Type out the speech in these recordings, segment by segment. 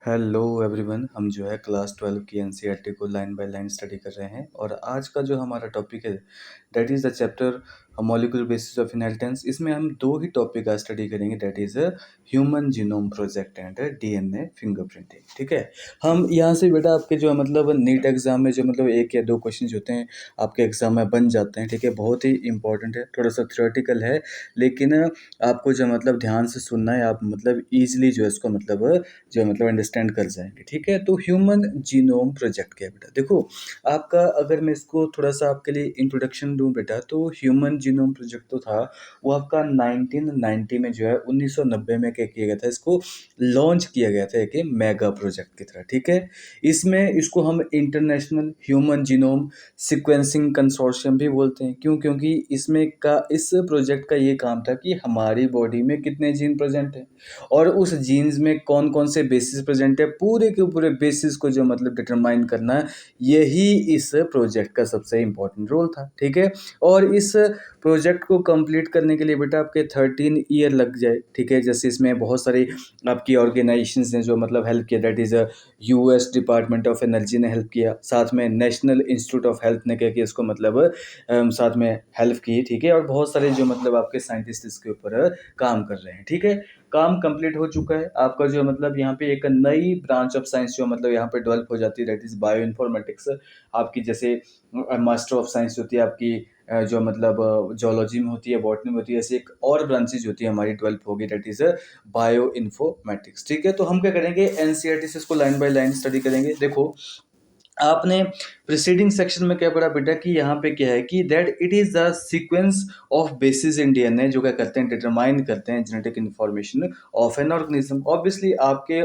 Hello everyone, हम जो है क्लास 12 की एनसीईआरटी को लाइन बाय लाइन स्टडी कर रहे हैं और आज का जो हमारा टॉपिक है that is the chapter molecular basis of inheritance. इसमें हम दो ही टॉपिक का स्टडी करेंगे, that is human genome project and DNA fingerprinting. ठीक है, हम यहाँ से बेटा आपके जो है मतलब नीट एग्जाम में जो मतलब एक या दो क्वेश्चन होते हैं आपके एग्जाम में बन जाते हैं। ठीक है, बहुत ही इंपॉर्टेंट है, थोड़ा सा थ्योरेटिकल है, लेकिन आपको जो मतलब ध्यान से सुनना है, आप मतलब ईजिली जो है इसको मतलब जो मतलब अंडरस्टैंड कर जाएंगे। ठीक है, तो ह्यूमन जीनोम प्रोजेक्ट क्या है बेटा, देखो आपका अगर मैं इसको थोड़ा सा आपके लिए इंट्रोडक्शन दूं बेटा, तो ह्यूमन जीनोम प्रोजेक्ट तो था वो आपका 1990 में जो है 1990 में क्या किया गया था, इसको लॉन्च किया गया था एक मेगा प्रोजेक्ट की तरह। ठीक है, इसमें इसको हम international human genome sequencing consortium भी बोलते हैं। क्यों? क्योंकि इसमें का इस प्रोजेक्ट का ये काम था कि हमारी बॉडी में कितने जीन प्रेजेंट हैं और उस जीन्स में कौन कौन से बेसिस प्रेजेंट है, पूरे के पूरे बेसिस को जो मतलब डिटरमाइन करना, यही इस प्रोजेक्ट का सबसे इम्पोर्टेंट रोल था। ठीक है, और इस प्रोजेक्ट को कंप्लीट करने के लिए बेटा आपके 13 ईयर लग जाए। ठीक है, जैसे इसमें बहुत सारी आपकी ऑर्गेनाइजेशंस ने जो मतलब हेल्प किया, that is US department of energy ने हेल्प किया, साथ में नेशनल इंस्टीट्यूट ऑफ हेल्थ ने क्या किया, इसको मतलब साथ में हेल्प की। ठीक है, और बहुत सारे जो मतलब आपके साइंटिस्ट इसके ऊपर काम कर रहे हैं। ठीक है, काम कंप्लीट हो चुका है आपका, जो मतलब यहाँ पे एक नई ब्रांच ऑफ साइंस जो मतलब यहाँ पे डेवलप हो जाती है, दैट इज बायो इन्फॉर्मेटिक्स। आपकी जैसे मास्टर ऑफ साइंस होती है आपकी जो मतलब जोलॉजी में होती है, बॉटनी में होती है, ऐसे एक और ब्रांचेज होती है हमारी डेवलप होगी, दैट इज बायो इन्फॉर्मेटिक्स। ठीक है, तो हम क्या करेंगे, एनसीईआरटी से इसको लाइन बाय लाइन स्टडी करेंगे। देखो आपने प्रीसीडिंग सेक्शन में क्या पढ़ा बेटा कि यहाँ पे क्या है कि that it is the sequence of basis in DNA, जो क्या करते हैं, डिटरमाइन करते हैं genetic information of an organism. Obviously आपके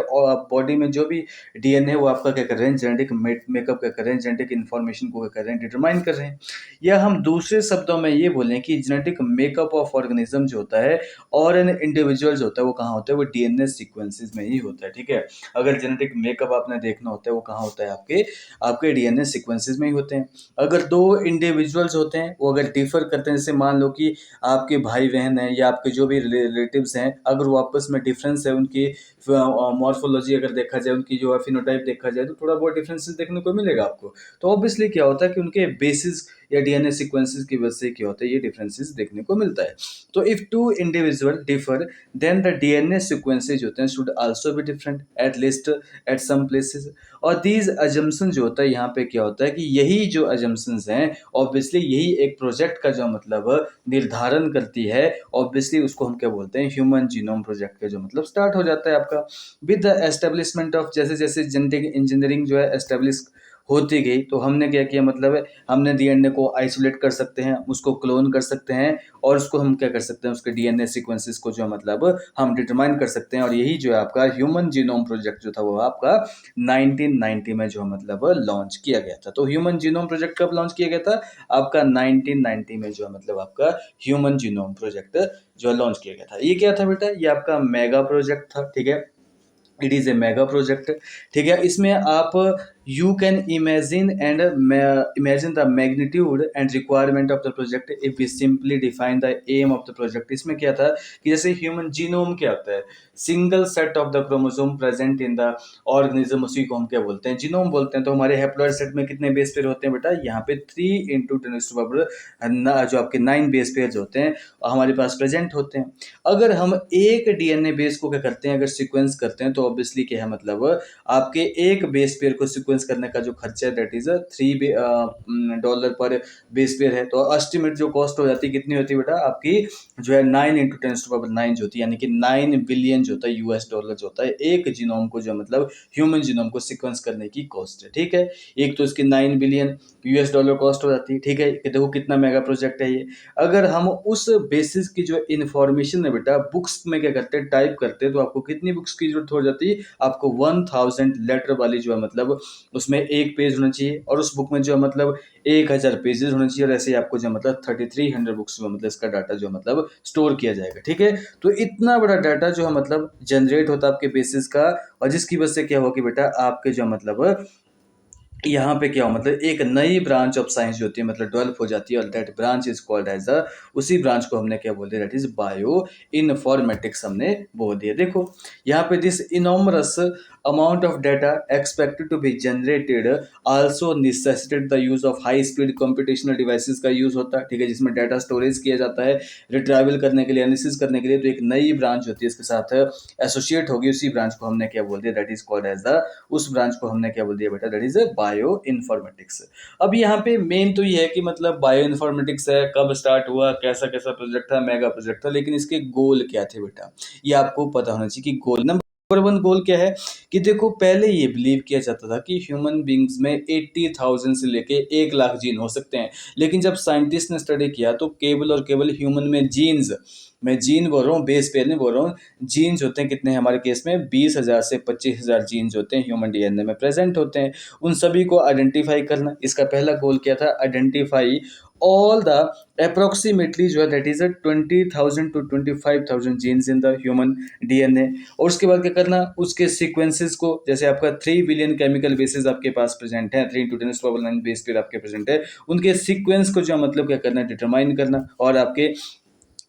बॉडी में जो भी डीएनए वो आपका क्या कर रहे हैं, जेनेटिक मेकअप क्या कर रहे हैं, जेनेटिक इन्फॉर्मेशन को क्या कर रहे हैं, डिटरमाइन कर रहे हैं। या हम दूसरे शब्दों में ये बोलें कि जेनेटिक मेकअप ऑफ ऑर्गेनिज्म जो होता है और एन इंडिविजुअल जो होता है वो कहाँ होता है, वो डीएनए सीक्वेंसेस में ही होता है। ठीक है, अगर जेनेटिक मेकअप आपने देखना होता है वो कहाँ होता है, आपके आपके डीएनए सीक्वेंसेस में ही होते हैं। अगर दो इंडिविजुअल्स होते हैं वो अगर डिफर करते हैं, जैसे मान लो कि आपके भाई बहन हैं या आपके जो भी रिलेटिव्स हैं, अगर वो आपस में डिफरेंस है, उनकी मॉर्फोलॉजी अगर देखा जाए, उनकी जो है फिनोटाइप देखा जाए, तो थोड़ा बहुत डिफरेंसेस देखने को मिलेगा आपको। तो ऑब्वियसली क्या होता है कि उनके बेसिस या डीएनए सीक्वेंसेस की वजह से क्या होता है, ये डिफरेंसेस देखने को मिलता है। तो if two individual differ then the DNA sequences होते हैं should also be different at least at some places. और दीज अजम्पशन जो होता है, यहाँ पे क्या होता है कि यही जो अजम्पशंस हैं, ऑब्वियसली यही एक प्रोजेक्ट का जो मतलब निर्धारण करती है। ऑब्वियसली उसको हम क्या बोलते हैं, ह्यूमन जीनोम प्रोजेक्ट का जो मतलब स्टार्ट हो जाता है आपका विद द एस्टेब्लिशमेंट ऑफ, जैसे जैसे जेनेटिक इंजीनियरिंग जो है एस्टेब्लिश होती गई, तो हमने क्या किया, मतलब हमने डीएनए को आइसोलेट कर सकते हैं, उसको क्लोन कर सकते हैं, और उसको हम क्या कर सकते हैं, उसके डीएनए सीक्वेंसेस को जो मतलब हम डिटरमाइन कर सकते हैं। और यही जो है आपका ह्यूमन जीनोम प्रोजेक्ट जो था वो आपका 1990 में जो मतलब लॉन्च किया गया था। तो ह्यूमन जीनोम प्रोजेक्ट कब लॉन्च किया गया था, आपका 1990 में जो मतलब आपका ह्यूमन जीनोम प्रोजेक्ट जो लॉन्च किया गया था। ये क्या था बेटा, ये आपका मेगा प्रोजेक्ट था। ठीक है, it is a mega project. ठीक है, इसमें आप you can imagine and imagine the magnitude and requirement of the project if we simply define the aim of the project. इसमें क्या था कि जैसे ह्यूमन जीनोम क्या होता है, single set of the chromosome present in the organism, उसी को हम क्या बोलते हैं, जीनोम बोलते हैं। तो हमारे हैप्लॉइड सेट में कितने बेस पेयर होते हैं बेटा, यहाँ पे 3 × 10⁻⁹ जो आपके 9 बेस पेयर होते हैं हमारे पास प्रेजेंट होते हैं। अगर हम एक डीएनए बेस को क्या करते हैं, अगर सीक्वेंस करते हैं, तो ऑब्वियसली क्या है, मतलब आपके एक बेस पेयर को सीक्वेंस करने का जो खर्चा है दैट इज $3 पर बेस पेयर है। तो एस्टिमेट जो कॉस्ट हो जाती है कितनी होती है बेटा, आपकी जो है 9 × 10⁻⁹ जो होती है, यानी कि 9 बिलियन जो होता है यूएस डॉलर जो होता है एक जीनोम को जो मतलब ह्यूमन जीनोम को सीक्वेंस करने की कॉस्ट है। ठीक है, एक तो इसकी 9 बिलियन यूएस डॉलर कॉस्ट हो जाती है। ठीक है, कि देखो कितना मेगा प्रोजेक्ट है ये। अगर हम उस बेसिस की जो इन्फॉर्मेशन है बेटा बुक्स में क्या करते हैं, टाइप करते हैं, तो आपको कितनी बुक्स की जरूरत हो जाती है, आपको 1000 लेटर वाली जो है मतलब उसमें एक पेज होना चाहिए, और उस बुक में जो है मतलब 1000 पेजेस होने चाहिए, और ऐसे ही आपको जो मतलब 3300 बुक्स में मतलब इसका डाटा जो मतलब स्टोर किया जाएगा। ठीक है, तो इतना बड़ा डाटा जो है मतलब जनरेट होता है आपके बेसिस का, और जिसकी वजह से क्या होगा कि बेटा आपके जो मतलब यहाँ पे क्या हो, मतलब एक नई ब्रांच ऑफ साइंस जो होती है मतलब डेवलप हो जाती है, और that branch is called as a, उसी ब्रांच को हमने क्या बोल दिया, दैट इज बायो इन्फॉर्मेटिक्स हमने बोल दिया। देखो यहाँ पे this enormous amount of data expected to be generated also necessitate the use of high speed computational devices का यूज होता है, ठीक है, जिसमें डाटा स्टोरेज किया जाता है रिट्राइवल करने के लिए, एनालिसिस करने के लिए। तो एक नई ब्रांच होती है इसके साथ एसोसिएट होगी, उसी ब्रांच को हमने क्या बोल दिया, that is called as the, उस ब्रांच को हमने क्या बोल दिया बेटा, दैट इज बायो इन्फॉर्मेटिक्स। अब यहाँ पे मेन तो ये है कि मतलब बायो इन्फॉर्मेटिक्स है, कब स्टार्ट हुआ, कैसा कैसा प्रोजेक्ट था, मेगा प्रोजेक्ट था, लेकिन इसके गोल क्या थे बेटा, ये आपको पता होना चाहिए कि गोल नंबर वन गोल क्या है कि देखो पहले ये बिलीव किया जाता था कि ह्यूमन बींग्स में 80,000 से लेके 1 लाख जीन हो सकते हैं, लेकिन जब साइंटिस्ट ने स्टडी किया तो केवल और केवल ह्यूमन में जीन्स, मैं जीन बोल रहा हूँ, बेस पेयर नहीं बोल रहा हूँ, जीन्स होते हैं कितने, हमारे केस में 20,000 से 25,000 जीन्स होते हैं ह्यूमन डीएनए में प्रेजेंट होते हैं। उन सभी को आइडेंटिफाई करना, इसका पहला गोल क्या था, आइडेंटिफाई ऑल द अप्रोक्सीमेटली जो है that is 20,000 to 25,000 genes in the human DNA. और उसके बाद क्या करना, उसके सीक्वेंसेस को, जैसे आपका 3 बिलियन केमिकल बेसेस आपके पास प्रेजेंट है, 3 × 10⁻⁹ बेस पेयर आपके प्रेजेंट है, उनके सीक्वेंस को जो मतलब क्या करना, डिटरमाइन करना, और आपके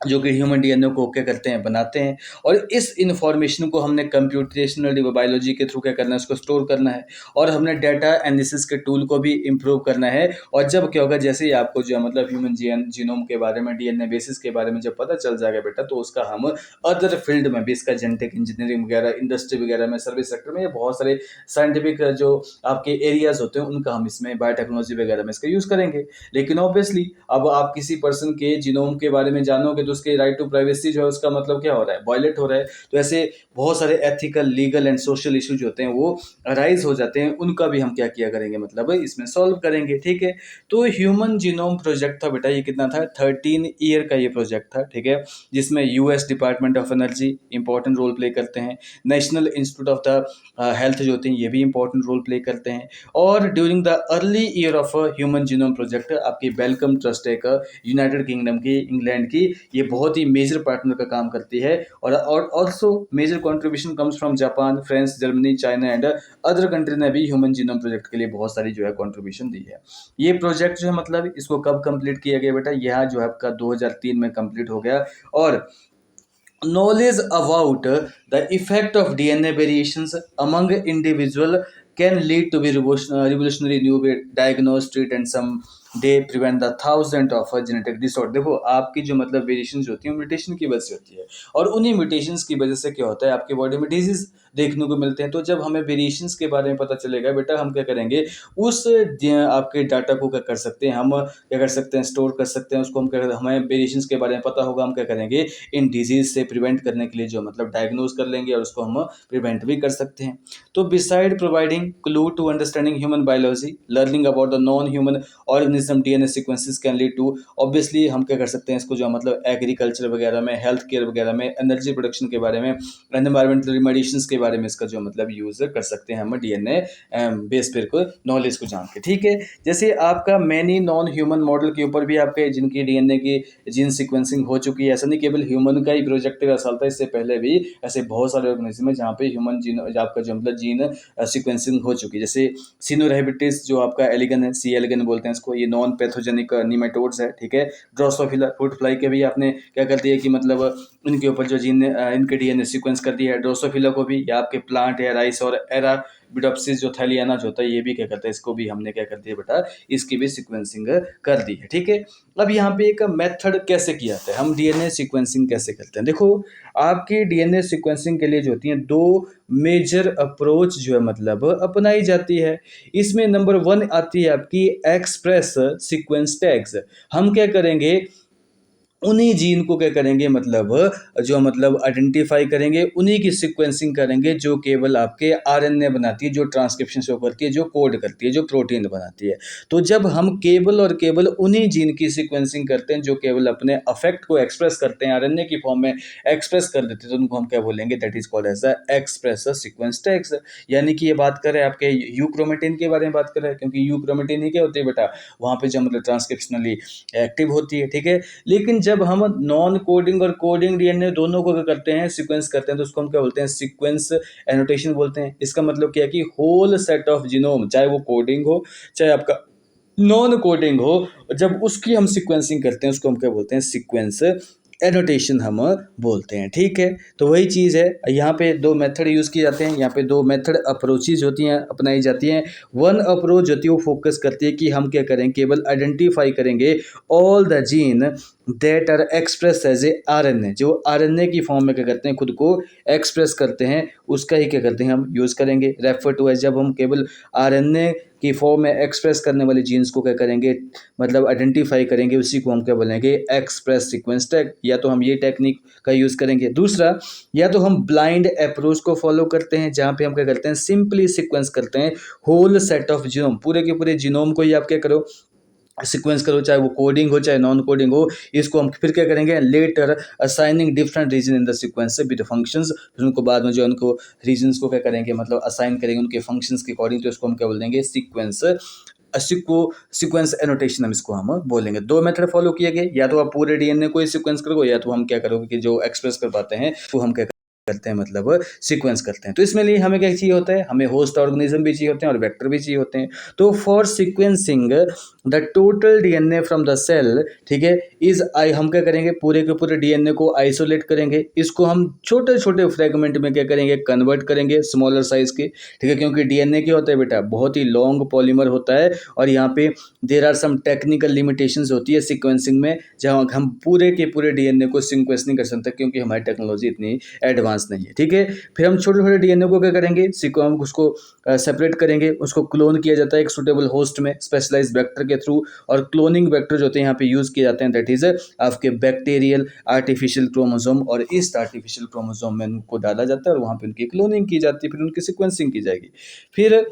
जो कि ह्यूमन डीएनए को क्या करते हैं, बनाते हैं। और इस इन्फॉर्मेशन को हमने कंप्यूटेशनल बायोलॉजी के थ्रू क्या करना है, उसको स्टोर करना है, और हमने डाटा एनालिसिस के टूल को भी इम्प्रूव करना है। और जब क्या होगा, जैसे ही आपको जो है मतलब ह्यूमन जीनोम के बारे में, डीएनए बेसिस के बारे में जब पता चल जाएगा बेटा, तो उसका हम अदर फील्ड में भी, इसका जेनेटिक इंजीनियरिंग वगैरह, इंडस्ट्री वगैरह में, सर्विस सेक्टर में, ये बहुत सारे साइंटिफिक जो आपके एरियाज होते हैं उनका हम इसमें बायोटेक्नोलॉजी वगैरह में इसका यूज़ करेंगे। लेकिन ऑब्वियसली अब आप किसी पर्सन के जीनोम के बारे में जानोगे तो उसके राइट टू प्राइवेसी जो है उसका मतलब क्या हो रहा है, वायलेट हो रहा है। तो ऐसे बहुत सारे ethical, legal and social issue जो होते हैं वो अराइज हो जाते हैं, उनका भी हम क्या किया करेंगे, मतलब इसमें सॉल्व करेंगे, ठीक है। तो ह्यूमन जीनोम प्रोजेक्ट था बेटा, ये कितना था, 13 ईयर का ये प्रोजेक्ट था, ठीक है, जिसमें US department of energy important role play करते हैं, national institute of the health जो होते हैं ये भी इंपॉर्टेंट रोल प्ले करते हैं। और during the early year of human genome project आपकी वेलकम ट्रस्ट एक यूनाइटेड किंगडम की, इंग्लैंड की, ये बहुत ही मेजर पार्टनर का काम करती है। और also major contribution comes from Japan, France, Germany, China and other country ने भी ह्यूमन जीनोम प्रोजेक्ट के लिए बहुत सारी जो है कंट्रीब्यूशन दी है। ये प्रोजेक्ट जो है मतलब इसको कब कंप्लीट किया गया बेटा, यह जो है आपका 2003 में कंप्लीट हो गया। और knowledge about the effect of DNA variations among individual can lead to be revolutionary new way diagnose, treat and some day prevent the thousand of a genetic disorder। देखो आपकी जो मतलब वेरिएशंस होती हैं म्यूटेशन की वजह से होती है, और उन्हीं म्यूटेशंस की वजह से क्या होता है, आपके बॉडी में डिजीज देखने को मिलते हैं। तो जब हमें वेरिएशंस के बारे में पता चलेगा बेटा, हम क्या करेंगे, उस आपके डाटा को क्या कर सकते हैं, हम क्या कर सकते हैं, स्टोर कर सकते हैं उसको। हम क्या, हमें वेरिएशंस के बारे में पता होगा, हम क्या करेंगे, इन डिजीज से प्रिवेंट करने के लिए जो मतलब डायग्नोज कर लेंगे, और उसको हम प्रिवेंट भी कर सकते हैं। तो beside providing clue to understanding human biology, learning about the non human organism DNA sequences can lead to, obviously हम क्या कर सकते हैं इसको जो मतलब एग्रीकल्चर वगैरह में, हेल्थ केयर वगैरह में, एनर्जी प्रोडक्शन के बारे में, एनवायरमेंटल रेमेडिएशंस के बारे में इसका जो मतलब यूज कर सकते हैं हम डीएनए बेस पेयर को, नॉलेज को जान के, ठीक है। जैसे आपका मैनी नॉन ह्यूमन मॉडल के ऊपर भी आपके जिनकी डीएनए की जीन सीक्वेंसिंग हो चुकी है, ऐसा नहीं केवल ह्यूमन का ही प्रोजेक्ट का साल था, इससे पहले भी ऐसे बहुत सारे ऑर्गेनिज्म है जहाँ पे ह्यूमन जीन आपका जो मतलब जीन सीक्वेंसिंग हो चुकी है। जैसे सिनोरैबिटिस जो आपका एलिगन है, सी एलिगन बोलते हैं इसको, ये नॉन पैथोजेनिक निमेटोड्स है, ठीक है। ड्रोसोफिला फ्रूट फ्लाई के भी आपने क्या कर दिया कि मतलब इनके ऊपर जो जीन इनके डीएनए सीक्वेंस कर दिया है। ड्रोसोफिला को भी, या आपके प्लांट है राइस और एराबिडोप्सिस जो थैलियाना जो होता है, ये भी क्या करता है, इसको भी हमने क्या कर दिया बेटा, इसकी भी सीक्वेंसिंग कर दी है, ठीक है। अब यहाँ पे एक मेथड कैसे किया जाता है, हम डीएनए सीक्वेंसिंग कैसे करते हैं। देखो आपकी डीएनए सीक्वेंसिंग के लिए जो होती है दो मेजर अप्रोच जो है मतलब अपनाई जाती है। इसमें नंबर 1 आती है आपकी एक्सप्रेस सीक्वेंस टैग्स। हम क्या करेंगे, उन्हीं जीन को क्या करेंगे, मतलब जो मतलब आइडेंटिफाई करेंगे, उन्हीं की सीक्वेंसिंग करेंगे जो केवल आपके आरएनए बनाती है, जो ट्रांसक्रिप्शन शो करती है, जो कोड करती है, जो प्रोटीन बनाती है। तो जब हम केवल और केवल उन्हीं जीन की सीक्वेंसिंग करते हैं जो केवल अपने अफेक्ट को एक्सप्रेस करते हैं, आरएनए की फॉर्म में एक्सप्रेस कर देते हैं, तो उनको हम क्या बोलेंगे, that is called as the express sequence tags. यानी कि ये बात करें आपके यूक्रोमेटिन के बारे में बात करें, क्योंकि यूक्रोमेटिन ही क्या होती है बेटा, वहाँ पे जो मतलब ट्रांसक्रिप्शनली एक्टिव होती है, ठीक है। लेकिन जब हम नॉन कोडिंग और कोडिंग डीएनए दोनों को क्या करते हैं, सीक्वेंस करते हैं, तो उसको हम क्या बोलते हैं, सीक्वेंस एनोटेशन बोलते हैं। इसका मतलब क्या है कि होल सेट ऑफ जीनोम, चाहे वो कोडिंग हो चाहे आपका नॉन कोडिंग हो, जब उसकी हम सीक्वेंसिंग करते हैं उसको हम क्या बोलते हैं, सीक्वेंस एनोटेशन हम बोलते हैं। ठीक है, तो वही चीज़ है, यहाँ पे दो मेथड यूज़ किए जाते हैं, यहाँ पे दो मेथड अप्रोचेज होती हैं, अपनाई जाती हैं। वन अप्रोच होती है वो फोकस करती है कि हम क्या करें, केवल आइडेंटिफाई करेंगे all the gene that are express as a RNA, जो आरएनए की फॉर्म में क्या करते हैं, खुद को एक्सप्रेस करते हैं, उसका ही क्या करते हैं हम यूज़ करेंगे। रेफर टू एज, जब हम केवल आरएनए की फॉर्म में एक्सप्रेस करने वाले जीन्स को क्या करेंगे, मतलब आइडेंटिफाई करेंगे, उसी को हम क्या बोलेंगे, एक्सप्रेस सीक्वेंस टैग। या तो हम ये टेक्निक का यूज़ करेंगे। दूसरा, या तो हम ब्लाइंड अप्रोच को फॉलो करते हैं, जहाँ पे हम क्या करते हैं, सिंपली सीक्वेंस करते हैं होल सेट ऑफ जीनोम, पूरे के पूरे जीनोम को ही आप क्या करो, सीक्वेंस करो, चाहे वो कोडिंग हो चाहे नॉन कोडिंग हो। इसको हम फिर क्या करेंगे, later assigning different region in the sequence with functions, फिर उनको बाद में जो उनको रीजन्स को क्या करेंगे, मतलब असाइन करेंगे उनके फंक्शंस के अकॉर्डिंग, तो इसको हम क्या बोल देंगे, सीक्वेंस सीक्वेंस एनोटेशन हम इसको हम बोलेंगे। दो मेथड फॉलो किए गए, या तो आप पूरे डीएनए को ही सीक्वेंस करोगे, या तो हम क्या करोगे कि जो एक्सप्रेस कर पाते हैं वो हम क्या करते हैं, मतलब सीक्वेंस करते हैं। तो इसमें लिए हमें क्या चाहिए होता है, हमें होस्ट ऑर्गेनिज्म भी चाहिए होते हैं और वेक्टर भी चाहिए होते हैं। तो for sequencing the total DNA from the cell, ठीक है, इज आई, हम क्या करेंगे, पूरे के पूरे डीएनए को आइसोलेट करेंगे, इसको हम छोटे छोटे फ्रेगमेंट में क्या करेंगे, कन्वर्ट करेंगे स्मॉलर साइज के। ठीक है, क्योंकि डीएनए क्या होता है बेटा, बहुत ही लॉन्ग पॉलीमर होता है, और यहाँ पे there are some technical limitations होती है सीक्वेंसिंग में, जहाँ हम पूरे के पूरे डीएनए को सीक्वेंस नहीं कर सकते, क्योंकि हमारी टेक्नोलॉजी इतनी एडवांस नहीं है। ठीक है, फिर हम छोटे छोटे डीएनए को क्या करेंगे, हम उसको सेपरेट करेंगे, उसको क्लोन किया जाता है एक सुटेबल होस्ट में स्पेशलाइज्ड वेक्टर के थ्रू, और क्लोनिंग वेक्टर जो होते हैं यहाँ पे यूज किए जाते हैं, दैट इज आपके बैक्टीरियल आर्टिफिशियल क्रोमोसोम, और इस आर्टिफिशियल क्रोमोसोम में उनको डाला जाता है और वहाँ पे उनकी क्लोनिंग की जाती है, फिर उनकी सीक्वेंसिंग की जाएगी। फिर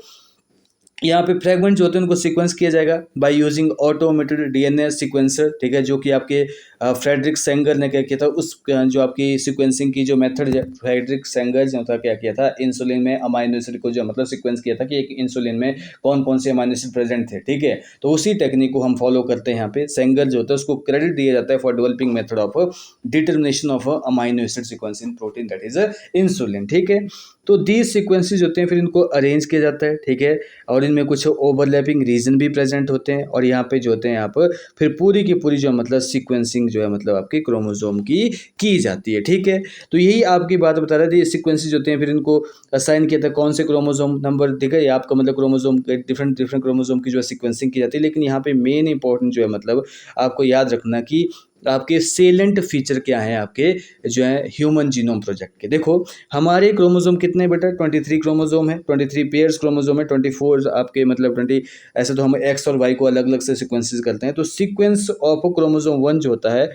यहाँ पे फ्रेगमेंट जो होते हैं उनको सीक्वेंस किया जाएगा by using automated DNA sequencer. ठीक है, जो कि आपके फ्रेडरिक सेंगर ने क्या किया था, उस जो आपकी सीक्वेंसिंग की जो मेथड है, फ्रेडरिक सेंगर जो था क्या किया था, इंसुलिन में अमाइनो एसिड को जो मतलब सीक्वेंस किया था कि एक इंसुलिन में कौन कौन से अमाइनो एसिड प्रेजेंट थे। ठीक है, तो उसी टेक्निक को हम फॉलो करते हैं। यहाँ पे सेंगर जो होता है उसको क्रेडिट दिया जाता है for developing method of determination of amino acid sequence in protein, that is insulin. ठीक है, तो दीज सीक्वेंसेज होते हैं, फिर इनको अरेंज किया जाता है। ठीक है, और इनमें कुछ ओवरलैपिंग रीजन भी प्रेजेंट होते हैं, और यहाँ पे जो होते हैं, यहाँ पर फिर पूरी की पूरी जो मतलब सीक्वेंसिंग जो है, मतलब आपकी क्रोमोसोम की जाती है। ठीक है, तो यही आपकी बात बता रहे थे, ये सीक्वेंसेज होते हैं, फिर इनको असाइन किया था कौन से क्रोमोसोम नंबर, ठीक है, ये आपका मतलब क्रोमोसोम के डिफरेंट डिफरेंट क्रोमोसोम की जो है सीक्वेंसिंग की जाती है। लेकिन यहाँ पे मेन इंपॉर्टेंट जो है, मतलब आपको याद रखना कि आपके सेलेंट फीचर क्या है आपके जो है ह्यूमन जीनोम प्रोजेक्ट के। देखो, हमारे क्रोमोसोम कितने बेटा, 23 क्रोमोसोम है, 23 पेयर्स क्रोमोसोम है, 24 आपके मतलब 20, ऐसे तो हम एक्स और वाई को अलग अलग से सीक्वेंसेस करते हैं। तो सीक्वेंस ऑफ क्रोमोसोम 1 जो होता है,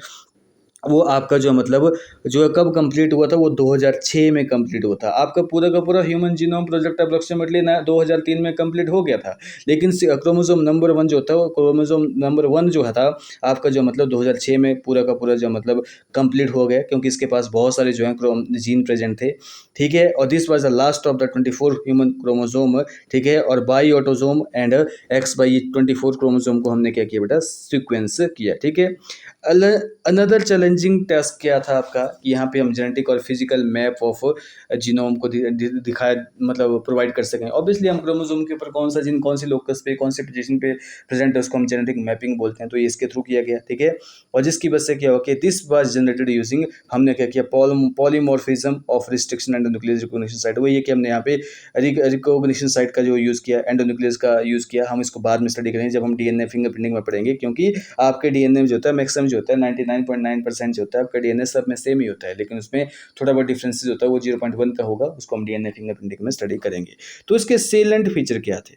वो आपका जो मतलब जो कब कंप्लीट हुआ था, वो 2006 में कंप्लीट हुआ था। आपका पूरा का पूरा ह्यूमन जीनोम प्रोजेक्ट अप्रोक्सीमेटली ना 2003 में कंप्लीट हो गया था। लेकिन क्रोमोसोम नंबर 1 जो था, वो क्रोमोसोम नंबर 1 जो था आपका जो मतलब 2006 में पूरा का पूरा जो मतलब कंप्लीट हो गया, क्योंकि इसके पास बहुत सारे जो है जीन प्रेजेंट थे। ठीक है, और this was the last of the 24 human chromosome. ठीक है, और by autosome and x by 24 chromosome को हमने क्या किया बेटा, सीक्वेंस किया। ठीक है, अनदर चैलेंजिंग टास्क क्या था आपका, यहाँ पे हम जेनेटिक और फिजिकल मैप ऑफ जीनोम को दिखाया, मतलब प्रोवाइड कर सकें। ऑब्वियसली हम क्रोमोसोम के ऊपर कौन सा जीन कौन सी लोकस पे कौन से पोजीशन पे प्रेजेंट है, उसको हम जेनेटिक मैपिंग बोलते हैं। तो ये इसके थ्रू किया गया। ठीक है, और जिसकी वजह से क्या हुआ कि दिस वाज जनरेटेड यूजिंग, हमने क्या किया, polymorphism of restriction endonuclease recognition site. वो ये कि हमने यहाँ पे रिकॉग्निशन साइट का जो यूज़ किया, एंडोन्यूक्लियस का यूज़ किया। हम इसको बाद में स्टडी करेंगे जब हम डीएनए फिंगरप्रिंटिंग में पढ़ेंगे, क्योंकि आपके डीएनए में जो होता है मैक्सिमम जो होता है 99.9% जो होता है आपका डीएनए सब में सेम ही होता है, लेकिन उसमें थोड़ा बहुत डिफरेंसेस होता है, वो 0.1 का होगा, उसको हम डीएनए फिंगरप्रिंटिंग में स्टडी करेंगे। तो इसके सेलेंट फीचर क्या थे,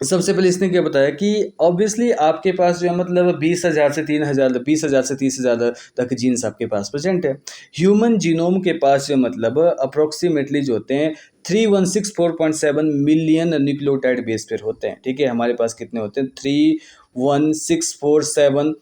सबसे पहले इसने क्या बताया कि ऑब्वियसली आपके पास जो है मतलब 20,000 से 3,000, 20,000 से 30,000 तक जीन्स आपके पास प्रेजेंट है। ह्यूमन जीनोम के पास जो मतलब अप्रोक्सीमेटली जो होते हैं 3164.7 मिलियन न्यूक्लियोटाइड बेस पेयर होते हैं। ठीक है, हमारे पास कितने होते हैं, 31,647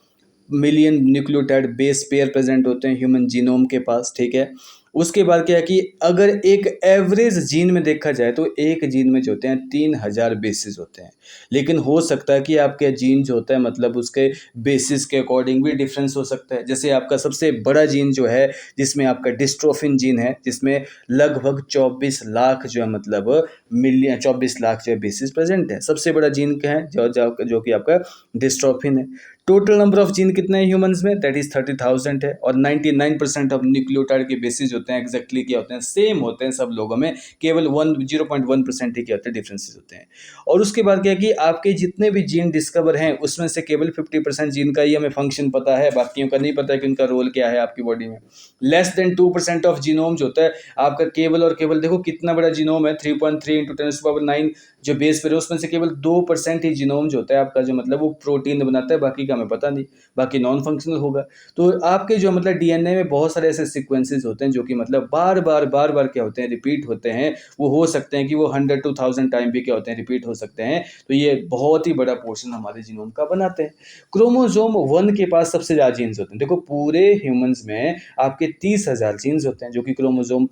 million nucleotide base pair present होते हैं ह्यूमन जीनोम के पास। ठीक है, उसके बाद क्या है कि अगर एक एवरेज जीन में देखा जाए तो एक जीन में जो होते हैं 3,000 बेसिस होते हैं। लेकिन हो सकता है कि आपके जीन जो होता है मतलब उसके बेसिस के अकॉर्डिंग भी डिफरेंस हो सकता है। जैसे आपका सबसे बड़ा जीन जो है, जिसमें आपका डिस्ट्रोफिन जीन है, जिसमें लगभग 24 लाख जो है मतलब मिलियन 24 लाख जो है बेसिस प्रेजेंट है। सबसे बड़ा जीन क्या है, जो कि आपका डिस्ट्रोफिन है। टोटल नंबर ऑफ जीन कितने हैं ह्यूमंस में, दैट इज 30,000 है। और 99% ऑफ न्यूक्लियोटाइड के बेसिस होते हैं एग्जैक्टली क्या होते हैं, सेम होते हैं सब लोगों में, केवल 0.1% ही क्या होते हैं डिफरेंसेस होते हैं। और उसके बाद क्या है कि आपके जितने भी जीन डिस्कवर हैं उसमें से केवल 50% जीन का ही हमें फंक्शन पता है, बाकियों का नहीं पता है कि उनका रोल क्या है आपकी बॉडी में। लेस देन 2% ऑफ जीनोम जो होता है आपका, केवल और केवल देखो कितना बड़ा जीनोम है, 3.3 इंटू 10⁹ जो बेस पर है, उसमें से केवल 2% ही जीनोम जो होता है आपका जो मतलब वो प्रोटीन बनाता है, बाकी का हमें पता नहीं, बाकी नॉन फंक्शनल होगा। तो आपके जो मतलब डीएनए में बहुत सारे ऐसे सीक्वेंसेस होते हैं जो कि मतलब बार बार क्या होते हैं, रिपीट होते हैं। वो हो सकते हैं कि वो 100 to 1000 टाइम भी क्या होते हैं, रिपीट हो सकते हैं। तो ये बहुत ही बड़ा पोर्शन हमारे जीनोम का बनाते हैं। क्रोमोसोम 1 के पास सबसे ज़्यादा जीन्स होते हैं। देखो पूरे ह्यूमंस में आपके 30,000 जीन्स होते हैं जो कि क्रोमोसोम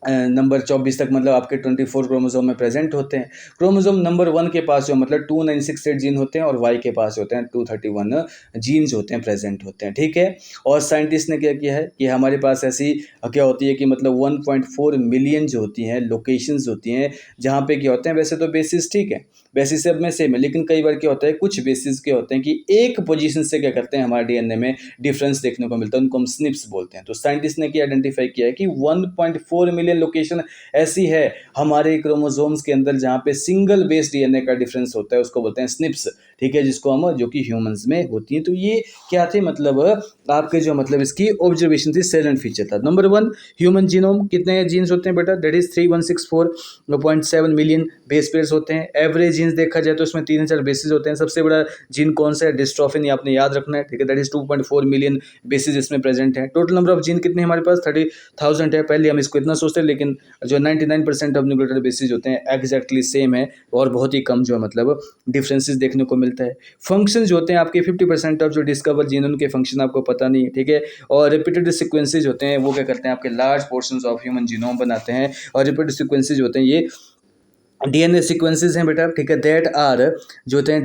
नंबर 24 तक मतलब आपके 24 क्रोमोसोम में प्रेजेंट होते हैं। क्रोमोसोम नंबर 1 के पास जो मतलब 2968 जीन होते हैं और वाई के पास होते हैं 231 जीन्स होते हैं, प्रेजेंट होते हैं, ठीक है। और साइंटिस्ट ने क्या किया है कि हमारे पास ऐसी क्या होती है कि मतलब 1.4 मिलियन जो होती हैं लोकेशंस होती हैं जहाँ पे क्या होते हैं, वैसे तो बेसिस ठीक है, बेसिस सब में सेम है, लेकिन कई बार क्या होता है कुछ बेसिस क्या होते हैं कि एक पोजीशन से क्या करते हैं हमारे डीएनए में डिफरेंस देखने को मिलता है, उनको हम स्निप्स बोलते हैं। तो साइंटिस्ट ने क्या आइडेंटिफाई किया है कि 1.4 मिलियन लोकेशन ऐसी है हमारे क्रोमोसोम्स के अंदर जहाँ पे सिंगल बेस डीएनए का डिफरेंस होता है, उसको बोलते हैं स्निप्स, ठीक है, जिसको हम जो कि ह्यूमंस में होती है। तो ये क्या थे मतलब आपके जो मतलब इसकी ऑब्जर्वेशन थी, सेलेंट फीचर था। नंबर 1 ह्यूमन जीनोम कितने जीन्स होते हैं बेटा, that is 3164.7 million base pairs होते हैं। एवरेज जीन्स देखा जाए तो उसमें 3000 बेसिस होते हैं। सबसे बड़ा जीन कौन सा है, डिस्ट्रोफिन, ये आपने याद रखना है, ठीक है, दैट इज 2.4 मिलियन बेसिस इसमें प्रेजेंट है। टोटल नंबर ऑफ जीन कितने हमारे पास 30,000 है। पहले हम इसको इतना सोचते हैं, लेकिन जो 99% ऑफ न्यूक्लियोटाइड बेसिस होते हैं एग्जैक्टली सेम है और बहुत ही कम जो है मतलब डिफरेंसेस देखने को मिलता है। फंक्शन जो होते हैं आपके 50% ऑफ जो डिस्कवर जीन उनके फंक्शन आपको पता नहीं है, ठीक है। और रिपीटेड सीक्वेंसेज होते हैं वो क्या करते हैं आपके large portions of human genome बनाते हैं। और रिपीटेड सीक्वेंसेज होते हैं ये डीएनए सीक्वेंसेस हैं बेटा, ठीक है, दैट आर जो होते हैं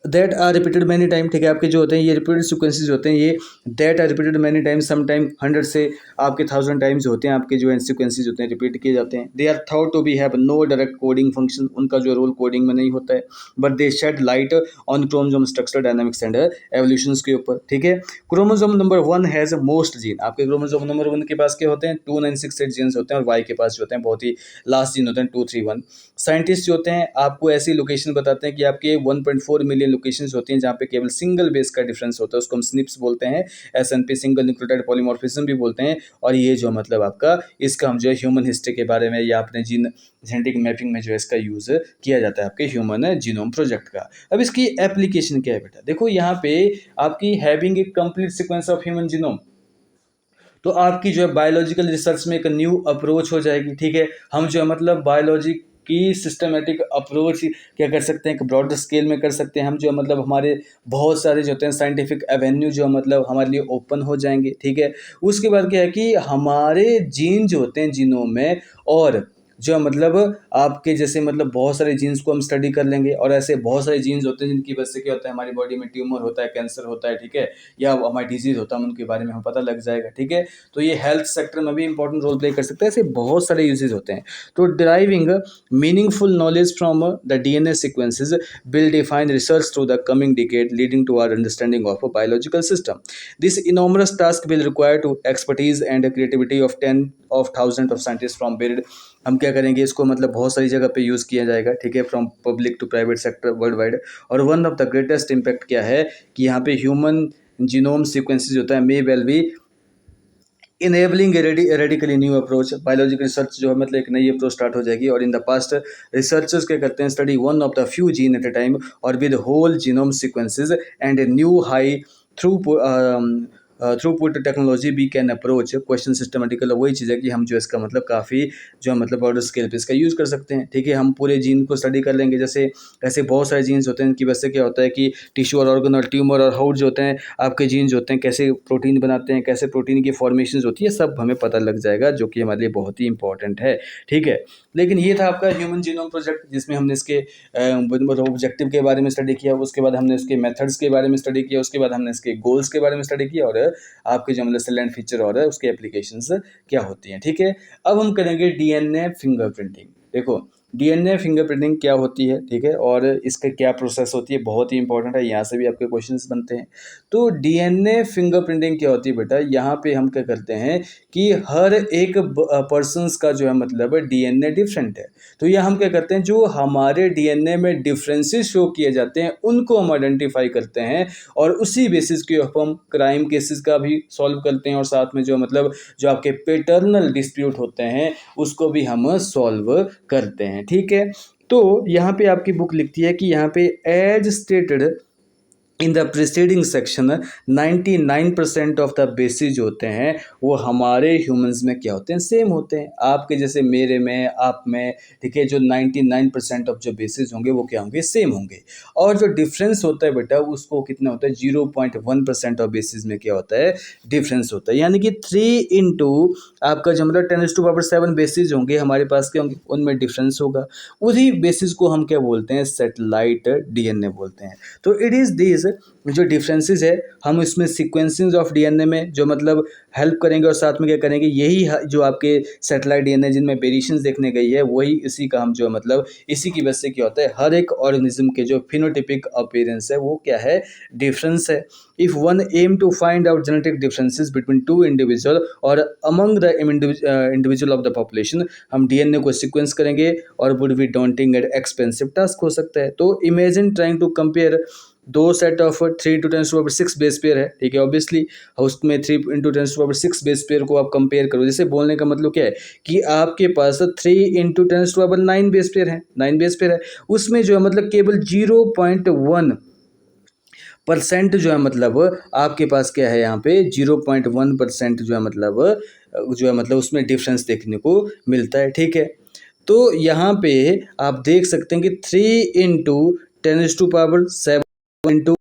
that are repeated many time, ठीक है। आपके जो होते हैं ये रिपीटेड सीक्वेंसेस होते हैं, ये that are repeated many time, some time 100 से आपके 1000 टाइम्स होते हैं आपके जो सीक्वेंसेस होते हैं रिपीट किए जाते हैं। They are thought to be have no direct coding function, उनका जो रोल कोडिंग में नहीं होता है, but they shed light on chromosome structure dynamics and evolution के ऊपर, ठीक है। Chromosome number 1 has most gene, आपके क्रोमोसोम नंबर 1 के पास क्या होते हैं 2968 जीन्स होते हैं और वाई के पास जो होते हैं बहुत ही लास्ट जीन होते हैं 231। साइंटिस्ट जो होते हैं आपको ऐसी लोकेशन बताते हैं कि आपके 1.4 मिलियन लोकेशंस होती हैं जहाँ पे केवल सिंगल बेस का डिफरेंस होता है, उसको हम स्निप्स बोलते हैं, एसएनपी सिंगल न्यूक्लियोटाइड पॉलीमॉर्फिज्म भी बोलते हैं। और ये जो मतलब आपका इसका हम जो है ह्यूमन हिस्ट्री के बारे में या अपने जीन जेनेटिक मैपिंग में जो है इसका यूज़ किया जाता है आपके ह्यूमन जीनोम प्रोजेक्ट का। अब इसकी एप्लीकेशन क्या है बेटा, देखो यहाँ पे आपकी having a complete sequence of human genome, तो आपकी जो है बायोलॉजिकल रिसर्च में एक न्यू अप्रोच हो जाएगी, ठीक है। हम जो है मतलब बायोलॉजी की सिस्टमेटिक अप्रोच क्या कर सकते हैं, एक ब्रॉडर स्केल में कर सकते हैं हम, जो है मतलब हमारे बहुत सारे जो होते हैं साइंटिफिक एवेन्यू जो मतलब हमारे लिए ओपन हो जाएंगे, ठीक है। उसके बाद क्या है कि हमारे जीन जो होते हैं जीनों में, और जो मतलब आपके जैसे मतलब बहुत सारे जीन्स को हम स्टडी कर लेंगे, और ऐसे बहुत सारे जीन्स होते हैं जिनकी वजह से क्या होता है हमारी बॉडी में ट्यूमर होता है, कैंसर होता है, ठीक है, या हमारी डिजीज होता है, उनके बारे में हमें पता लग जाएगा, ठीक है। तो ये हेल्थ सेक्टर में भी इंपॉर्टेंट रोल प्ले कर सकता है। ऐसे बहुत सारे यूजेज होते हैं। तो deriving meaningful knowledge from the DNA sequences will define research through the coming decade leading to our understanding of a biological system. This enormous task will require to expertise and creativity of 10,000 of scientist from varied, हम क्या करेंगे इसको मतलब बहुत सारी जगह पे use किया जाएगा, ठीक है, from public to private sector world wide. और one of the greatest impact क्या है कि यहाँ पे ह्यूमन जीनोम सीक्वेंसेज होता है may well be enabling radically new approach, biological research जो है मतलब एक नई अप्रोच स्टार्ट हो जाएगी। और इन द पास्ट रिसर्चर्स क्या करते हैं study one of the few gene at a time और with whole genome sequences and a new high through throughput technology we can approach question systematical. वही चीज़ है कि हम जो इसका मतलब काफ़ी जो है मतलब बॉर्डर स्केल पे इसका यूज़ कर सकते हैं, ठीक है। हम पूरे जीन को स्टडी कर लेंगे, जैसे ऐसे बहुत सारे जीन्स होते हैं इनकी वजह से क्या होता है कि टिश्यू और ऑर्गन और ट्यूमर और हाउट जो होते हैं आपके जीन्स होते हैं कैसे प्रोटीन बनाते हैं, कैसे प्रोटीन की फॉर्मेशन होती है, सब हमें पता लग जाएगा, जो कि हमारे लिए बहुत ही इंपॉर्टेंट है, ठीक है। लेकिन ये था आपका ह्यूमन जीनोम प्रोजेक्ट जिसमें हमने इसके ऑब्जेक्टिव के बारे में स्टडी किया, उसके बाद हमने इसके मेथड्स के बारे में स्टडी किया, उसके बाद हमने इसके गोल्स के बारे में स्टडी किया, और आपके जो मतलब सेलेंट फीचर और उसके एप्लीकेशंस क्या होती हैं, ठीक है। अब हम करेंगे डीएनए फिंगरप्रिंटिंग। देखो डीएनए फिंगरप्रिंटिंग क्या होती है, ठीक है, और इसका क्या प्रोसेस होती है, बहुत ही इंपॉर्टेंट है, यहाँ से भी आपके क्वेश्चंस बनते हैं। तो डीएनए फिंगरप्रिंटिंग क्या होती है बेटा, यहाँ पे हम क्या करते हैं कि हर एक पर्सन्स का जो है मतलब डीएनए डिफरेंट है। तो यह हम क्या करते हैं, जो हमारे डीएनए में डिफरेंसेस शो किए जाते हैं उनको हम आइडेंटिफाई करते हैं, और उसी बेसिस के ऊपर हम क्राइम केसेस का भी सॉल्व करते हैं, और साथ में जो मतलब जो आपके पेटर्नल डिस्प्यूट होते हैं उसको भी हम सॉल्व करते हैं, ठीक है। तो यहाँ पे आपकी बुक लिखती है कि यहाँ पे as stated in the preceding section 99% of the basis जो होते हैं वो हमारे ह्यूमंस में क्या होते हैं, सेम होते हैं। आपके जैसे मेरे में, आप में, ठीक है, जो 99% ऑफ जो बेसिस होंगे वो क्या होंगे, सेम होंगे। और जो डिफरेंस होता है बेटा उसको कितना होता है, 0.1% ऑफ बेसिस में क्या होता है, डिफरेंस होता है। यानी कि 3 इंटू आपका जो मतलब 10⁻⁷ बेसिस होंगे हमारे पास के होंगे, उनमें डिफरेंस होगा। उसी बेसिस को हम क्या बोलते हैं, सेटेलाइट डीएनए बोलते हैं। तो इट इज़ दिस जो डिफरेंसेस है, हम इसमें सीक्वेंसिंग ऑफ डीएनए में जो मतलब हेल्प करेंगे, और साथ में क्या करेंगे, यही जो आपके सेटेलाइट डीएनए जिनमें वेरिएशंस देखने गई है वही इसी का हम जो मतलब इसी की वजह से क्या होता है, हर एक ऑर्गेनिज्म के जो फिनोटिपिक अपीयरेंस है वो क्या है, डिफरेंस है। If one aim to find out genetic differences between two individual और among the individual of the population, हम डीएनए को सीक्वेंस करेंगे और would be daunting and expensive task हो सकता है। तो इमेजिन ट्राइंग टू कंपेयर दो सेट ऑफ 3 × 10⁶ बेस पेयर है, ठीक है, ऑब्वियसली उसमें 3 × 10⁶ बेस पेयर को आप कंपेयर करो। जैसे बोलने का मतलब क्या है कि आपके पास 3 × 10⁹ बेस पेयर है, 9 बेस पेयर है, उसमें जो है मतलब केवल 0.1% जो है मतलब आपके पास क्या है, यहाँ पे 0.1% जो है मतलब उसमें डिफरेंस देखने को मिलता है, ठीक है। तो यहाँ पे आप देख सकते हैं कि 3 × 10⁻⁷ इंटू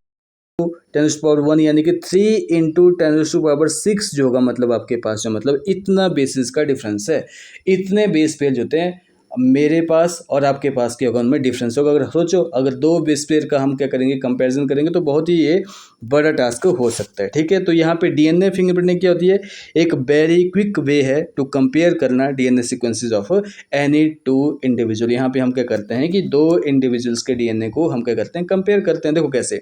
10⁻⁴ यानी कि 3 × 10⁻⁶ जो होगा मतलब आपके पास जो मतलब इतना बेसिस का डिफरेंस है। इतने बेस पेयर जो होते हैं मेरे पास और आपके पास के होगा, उनमें डिफरेंस होगा। अगर सोचो अगर दो बेस पेयर का हम क्या करेंगे, कंपैरिजन करेंगे, तो बहुत ही ये बड़ा टास्क हो सकता है, ठीक है। तो यहाँ पे डीएनए फिंगरप्रिंटिंग क्या होती है, एक वेरी क्विक वे है टू कंपेयर करना DNA sequences of any two individual. यहाँ पे हम क्या करते हैं कि दो इंडिविजुअल्स के डीएनए को हम क्या करते हैं, कंपेयर करते हैं। देखो कैसे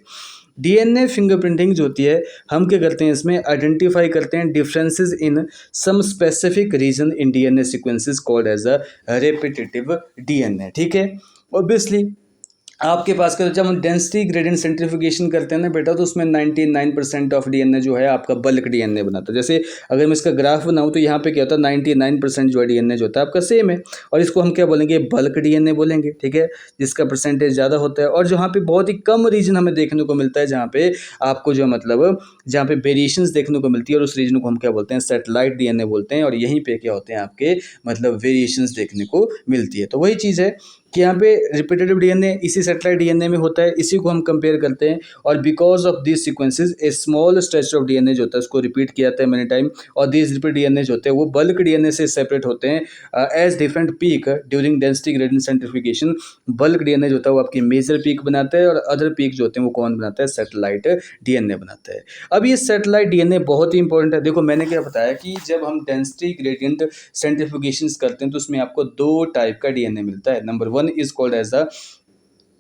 डीएनए फिंगरप्रिंटिंग जो होती है, हम क्या करते हैं इसमें आइडेंटिफाई करते हैं differences in some specific region in DNA sequences called as a repetitive DNA, ठीक है। ऑब्वियसली आपके पास का जब हम डेंसिटी ग्रेडियंट सेंट्रीफिकेशन करते हैं ना बेटा, तो उसमें 99% ऑफ डीएनए जो है आपका बल्क डीएनए बनाता है। जैसे अगर मैं इसका ग्राफ बनाऊं तो यहाँ पे क्या होता है, 99% जो है डीएनए जो होता है आपका सेम है, और इसको हम क्या बोलेंगे, बल्क डीएनए बोलेंगे, ठीक है, जिसका परसेंटेज ज़्यादा होता है। और जहाँ पे बहुत ही कम रीजन हमें देखने को मिलता है, जहाँ पे आपको जो मतलब जहाँ पे वेरिएशंस देखने को मिलती है, और उस रीजन को हम क्या बोलते हैं, सेटेलाइट डीएनए बोलते हैं। और यहीं पे क्या होते हैं आपके मतलब वेरिएशंस देखने को मिलती है। तो वही चीज़ है कि यहाँ पे रिपीटेटिव डीएनए इसी सेटेलाइट डीएनए में होता है, इसी को हम कंपेयर करते हैं। और because of this sequences A small stretch of DNA जो होता है उसको रिपीट किया जाता है मैनी टाइम, और दिस रिपीट डीएनए जो होते हैं वो बल्क डीएनए से सेपरेट होते हैं as different peak during density gradient centrifugation. Bulk DNA जो होता है वो आपकी मेजर पीक बनाता है, और अदर पीक जो होते हैं वो कौन बनाता है, सेटेलाइट डीएनए बनाता है। अब ये सेटेलाइट डीएनए बहुत ही इंपॉर्टेंट है। देखो मैंने क्या बताया कि जब हम डेंसिटी ग्रेडियंट सेंट्रीफिकेशन करते हैं तो उसमें आपको दो टाइप का डीएनए मिलता है। Number 1 is called as the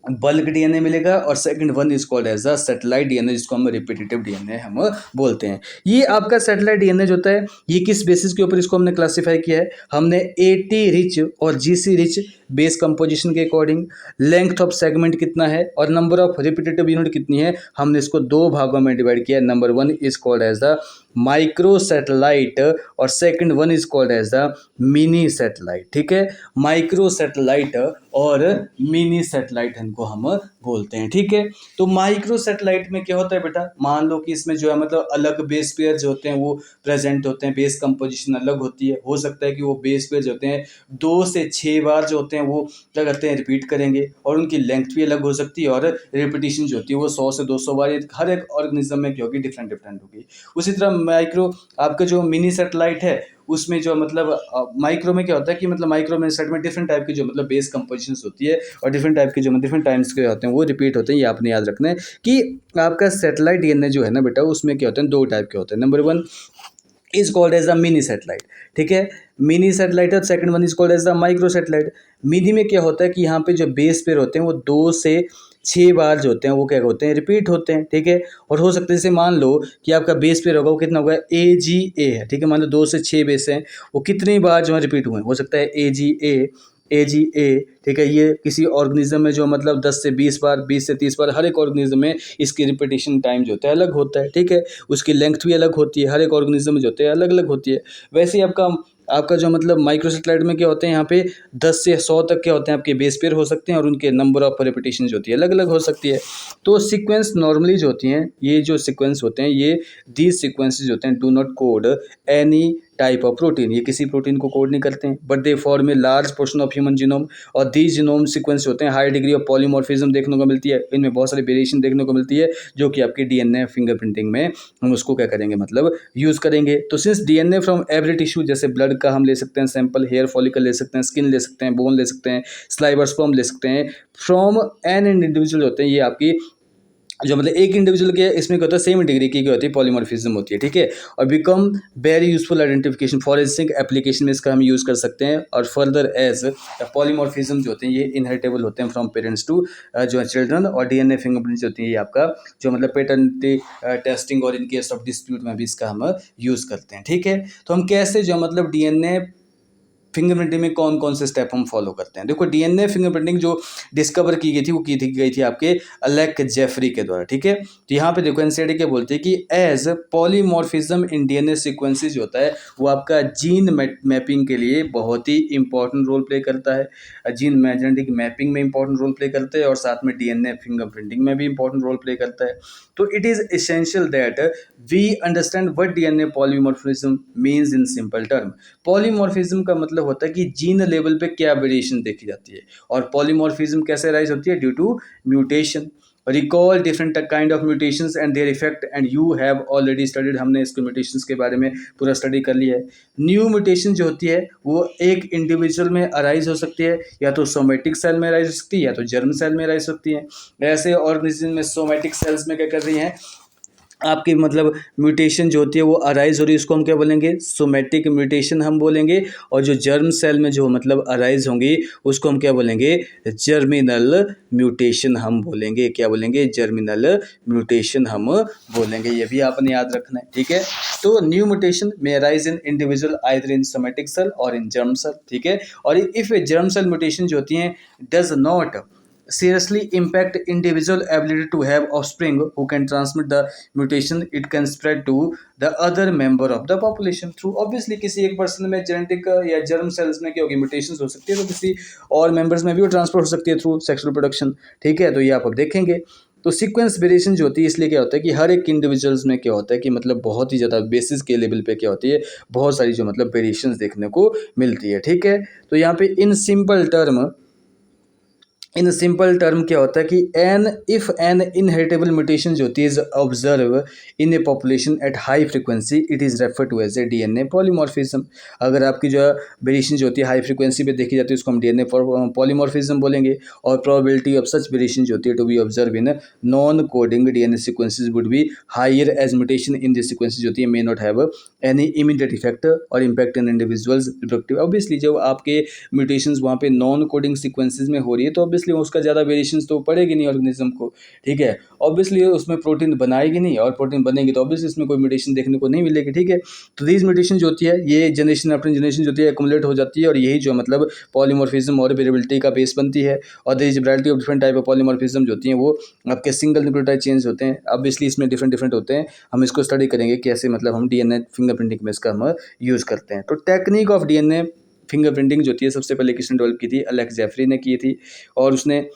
bulk DNA मिलेगा, और second one is called as a satellite DNA, जिसको हम रिपीटेटिव डीएनए हम बोलते हैं। ये आपका सेटेलाइट डीएनए जो होता है ये किस बेसिस के ऊपर इसको हमने क्लासिफाई किया है, हमने एटी रिच और जीसी रिच बेस कंपोजिशन के अकॉर्डिंग, लेंथ ऑफ सेगमेंट कितना है और नंबर ऑफ रिपीटेटिव यूनिट कितनी है, हमने इसको दो भागों में डिवाइड किया है। Number 1 is called as the micro satellite, और second one is called as the mini satellite, ठीक है। माइक्रो सैटेलाइट और मिनी सैटेलाइट इनको हम बोलते हैं, ठीक है। तो माइक्रो सैटेलाइट में क्या होता है बेटा, मान लो कि इसमें जो है मतलब अलग बेस पेयर जो होते हैं वो प्रेजेंट होते हैं, बेस कंपोजिशन अलग होती है। हो सकता है कि वो बेस पेयर जो होते हैं 2 से 6 बार जो होते हैं वो क्या करते हैं, रिपीट करेंगे, और उनकी लेंथ भी अलग हो सकती है, और रिपीटिशन जो होती है वो 100 से 200 बार हर एक ऑर्गेनिज्म में क्या होगी, डिफरेंट डिफरेंट होगी। उसी तरह माइक्रो आपका जो मिनी सैटेलाइट है उसमें जो मतलब माइक्रो में क्या होता है कि मतलब माइक्रो में सेट में डिफरेंट टाइप की जो मतलब बेस कंपोजिशंस होती है, और डिफरेंट टाइप के जो डिफरेंट टाइम्स के होते हैं वो रिपीट होते हैं। ये आपने याद रखना है कि आपका सैटेलाइट डीएनए जो है ना बेटा, उसमें क्या होते हैं, दो टाइप के होते हैं। Number 1 is called as a mini satellite. ठीक है, मिनी सेटेलाइट है। Second one is called as the micro satellite. Mini में क्या होता है कि यहाँ पे जो बेस पेयर होते हैं वो 2 से 6 बार जो होते हैं वो क्या होते हैं, रिपीट होते हैं। ठीक है, और हो सकता है जैसे मान लो कि आपका बेस पेयर होगा वो कितना होगा, AGA है। ठीक है, मान लो 2 से 6 बेस हैं, वो कितनी बार जो है रिपीट हुए, हो सकता है AGA। ठीक है, ये किसी ऑर्गेनिज्म में जो मतलब 10 से 20 बार, 20 से 30 बार, हर एक ऑर्गेनिज्म में इसकी रिपीटेशन टाइम जो होता है अलग होता है। ठीक है, उसकी लेंथ भी अलग होती है, हर एक ऑर्गेनिज्म में जो होते हैं अलग अलग होती है। वैसे ही आपका आपका जो मतलब माइक्रो सेटेलाइट में क्या होते हैं, यहाँ पे 10 से 100 तक क्या होते हैं आपके बेस पेयर हो सकते हैं, और उनके नंबर ऑफ रिपीटेशन जो होती है अलग अलग हो सकती है। तो सीक्वेंस नॉर्मली जो होती हैं, ये जो सीक्वेंस होते हैं, ये दीज सीक्वेंसेज होते हैं do not code any type of protein, ये किसी प्रोटीन को कोड नहीं करते हैं, but they form a large portion of human genome. और दीज जीनोम सीक्वेंस होते हैं हाई डिग्री ऑफ पॉलीमॉर्फिज्म देखने को मिलती है, इनमें बहुत सारी वेरिएशन देखने को मिलती है, जो कि आपकी डीएनए फिंगरप्रिंटिंग में हम उसको क्या करेंगे, मतलब यूज़ करेंगे। तो since DNA from every tissue, जैसे ब्लड का हम ले सकते हैं सैंपल, हेयर फॉलिकल ले सकते हैं, स्किन ले सकते हैं, बोन ले सकते हैं, स्लाइवर स्पर्म ले सकते हैं, फ्रॉम एन इंडिविजुअल होते हैं, ये आपकी जो मतलब एक इंडिविजुअल के इसमें क्या होता है, सेम डिग्री की क्या होती है, पॉलीमॉर्फिज्म होती है। ठीक है, और become very useful identification forensic application में इसका हम यूज़ कर सकते हैं। और फर्दर एज पॉलीमॉर्फिज्म जो होते हैं ये इनहेरिटेबल होते हैं फ्रॉम पेरेंट्स टू जो है चिल्ड्रन। और डीएनए फिंगरप्रिंट्स होती है ये आपका जो मतलब पेटर्निटी टेस्टिंग और इन केस ऑफ डिस्प्यूट में भी इसका हम यूज़ करते हैं। ठीक है, तो हम कैसे जो मतलब डीएनए फिंगरप्रिंटिंग में कौन कौन से स्टेप हम फॉलो करते हैं। देखो, डीएनए फिंगरप्रिंटिंग जो डिस्कवर की गई थी वो की गई थी आपके अलेक जेफरी के द्वारा। ठीक है, तो यहाँ पे देखो एनसीईआरटी क्या बोलते हैं कि as polymorphism in DNA sequences जो होता है वो आपका जीन मैपिंग के लिए बहुत ही इंपॉर्टेंट रोल प्ले करता है। जीन जेनेटिक मैपिंग में इंपॉर्टेंट रोल प्ले करता है, और साथ में डीएनए फिंगरप्रिंटिंग में भी इंपॉर्टेंट रोल प्ले करता है। तो it is essential that we understand what DNA polymorphism means in simple term. Polymorphism का मतलब होता है कि जीन लेवल पे क्या वेरिएशन देखी जाती है, और पॉलीमॉर्फिज्म कैसे राइज होती है, due to mutation. Recall different kind of mutations and their effect, and you have already studied, हमने इसके म्यूटेशंस के बारे में पूरा स्टडी कर लिया है। न्यू म्यूटेशन जो होती है वो एक इंडिविजुअल में अराइज हो सकती है, या तो सोमेटिक सेल में अराइज हो सकती है, या तो जर्म सेल में अराइज हो सकती है। ऐसे ऑर्गेनिज्म में सोमेटिक सेल्स में क्या कर रही हैं आपकी मतलब म्यूटेशन जो होती है वो अराइज हो रही है, उसको हम क्या बोलेंगे, सोमेटिक म्यूटेशन हम बोलेंगे। और जो जर्म सेल में जो मतलब अराइज होंगी उसको हम क्या बोलेंगे, जर्मिनल म्यूटेशन हम बोलेंगे। क्या बोलेंगे, जर्मिनल म्यूटेशन हम बोलेंगे। ये भी आपने याद रखना है। ठीक है, तो न्यू म्यूटेशन में arise in individual either in somatic cell और इन जर्म सेल। ठीक है, और if a germ cell mutation जो होती हैं does not seriously impact individual ability to have offspring who can transmit the mutation, it can spread to the other member of the population through obviously किसी एक person में genetic या germ cells में क्या होगी, म्यूटेशंस हो सकती है, तो किसी और मेंबर्स में भी वो ट्रांसफर हो सकती है थ्रू सेक्सुअल प्रोडक्शन। ठीक है, तो ये आप अब देखेंगे। तो सीक्वेंस वेरिएशन जो होती है, इसलिए क्या होता है कि हर एक इंडिविजुअल्स में क्या होता है कि मतलब बहुत ही ज़्यादा बेसिस के लेवल पे क्या होती है, बहुत सारी जो मतलब वेरिएशंस देखने को मिलती है। ठीक है, तो यहाँ पे इन सिंपल टर्म क्या होता है कि इफ एन इनहेरिटेबल म्यूटेशन जो होती है observe in a population at high frequency, it is refer to as a DNA polymorphism. अगर आपकी जो वेरिएशन जो होती है हाई फ्रीक्वेंसी पे देखी जाती है उसको हम डीएनए पॉलीमॉर्फिज्म बोलेंगे। और प्रोबेबिलिटी ऑफ सच वेरिएशन जो होती है to be observe in non coding DNA sequences would be higher as mutation in this sequences जो होती है may not have any immediate effect और impact in individuals reproductive. Obviously जब आपके mutations वहाँ पे नॉन कोडिंग सीक्वेंसेज में हो रही है तो ऑब्वियसली उसका ज़्यादा वेरिएशंस तो पड़ेगी नहीं ऑर्गेनिज्म को। ठीक है, ऑब्वियसली उसमें प्रोटीन बनाएगी नहीं, और प्रोटीन बनेगी तो ऑब्वियसली इसमें कोई म्यूटेशन देखने को नहीं मिलेगी। ठीक है, तो दीज म्यूटेशन जो होती है ये जनरेशन आफ्टर जनरेशन जो होती है एक्युमुलेट हो जाती है, और यही जो मतलब पॉलीमॉर्फिज्म और वेरिएबिलिटी का बेस बनती है। और there is variety of different type of polymorphism जो होती हैं वो आपके सिंगल न्यूक्लियोटाइड चेंज होते हैं, ऑब्वियसली इसमें डिफरेंट डिफरेंट होते हैं। हम इसको स्टडी करेंगे कैसे मतलब हम डीएनए फिंगरप्रिंटिंग में इसका हम यूज़ करते हैं। तो टेक्निक ऑफ डीएनए फिंगरप्रिंटिंग जो होती है सबसे पहले किसने डेवलप की थी, अलेक्स जेफरी ने की थी, और उसने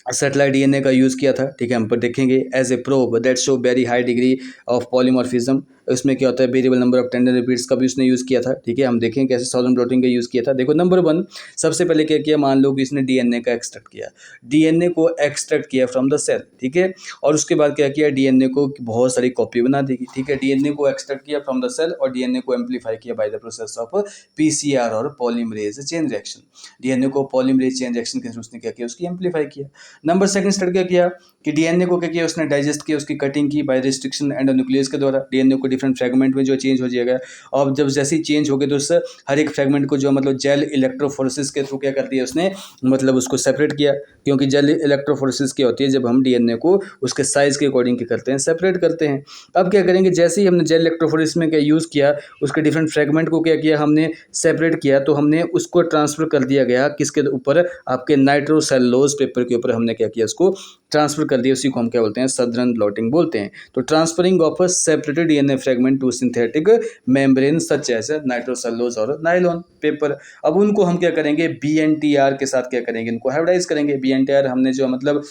सेटेलाइट डीएनए का यूज़ किया था। ठीक है, हम पर देखेंगे as a probe that show very high degree of polymorphism. उसमें क्या होता है, variable number of tandem repeats का भी उसने यूज़ किया था। ठीक है, हम देखेंगे कैसे साउदर्न ब्लॉटिंग का यूज़ किया था। देखो, नंबर 1 सबसे पहले क्या किया, मान लो कि इसने डीएनए का एक्सट्रैक्ट किया, डीएनए को एक्सट्रैक्ट किया फ्रॉम द सेल। ठीक है, और उसके बाद क्या किया, डीएनए को बहुत सारी कॉपी बना देगी। ठीक है, डीएनए को एक्सट्रैक्ट किया फ्रॉम द सेल और डीएनए को एम्पलीफाई किया by the process of PCR और पॉलीमरेज चेन रिएक्शन। डीएनए को पॉलीमरेज चेन रिएक्शन के थ्रू उसने क्या किया, उसकी एम्पलीफाई किया। नंबर सेकंड स्टेप क्या किया कि डीएनए को क्या किया, उसने डाइजेस्ट किया, उसकी कटिंग की बाय रिस्ट्रिक्शन एंड न्यूक्लियस के द्वारा। डीएनए को डिफरेंट फ्रेगमेंट में जो चेंज हो जाएगा। और जब जैसे ही चेंज हो गए तो उस हर एक फ्रेगमेंट को जो मतलब जेल इलेक्ट्रोफोरेसिस के थ्रू क्या कर दिया उसने, मतलब उसको सेपरेट किया। क्योंकि जेल इलेक्ट्रोफोरेसिस क्या होती है, जब हम डीएनए को उसके साइज़ के अकॉर्डिंग क्या करते हैं, सेपरेट करते हैं। अब क्या करेंगे, जैसे ही हमने जेल इलेक्ट्रोफोरेसिस में क्या यूज़ किया, उसके डिफरेंट फ्रेगमेंट को क्या किया हमने, सेपरेट किया, तो हमने उसको ट्रांसफ़र कर दिया गया किसके ऊपर, आपके नाइट्रोसेलुलोज पेपर के ऊपर हमने क्या किया, उसको ट्रांसफ़र कर दिया। उसी को हम क्या बोलते हैं, सदर्न ब्लॉटिंग बोलते हैं। तो transferring of a separated DNA fragment to synthetic membrane such as nitrocellulose और नायलॉन पेपर। अब उनको हम क्या करेंगे, बीएनटीआर के साथ क्या करेंगे, इनको हाइब्रिडाइज करेंगे। बीएनटीआर हमने जो मतलब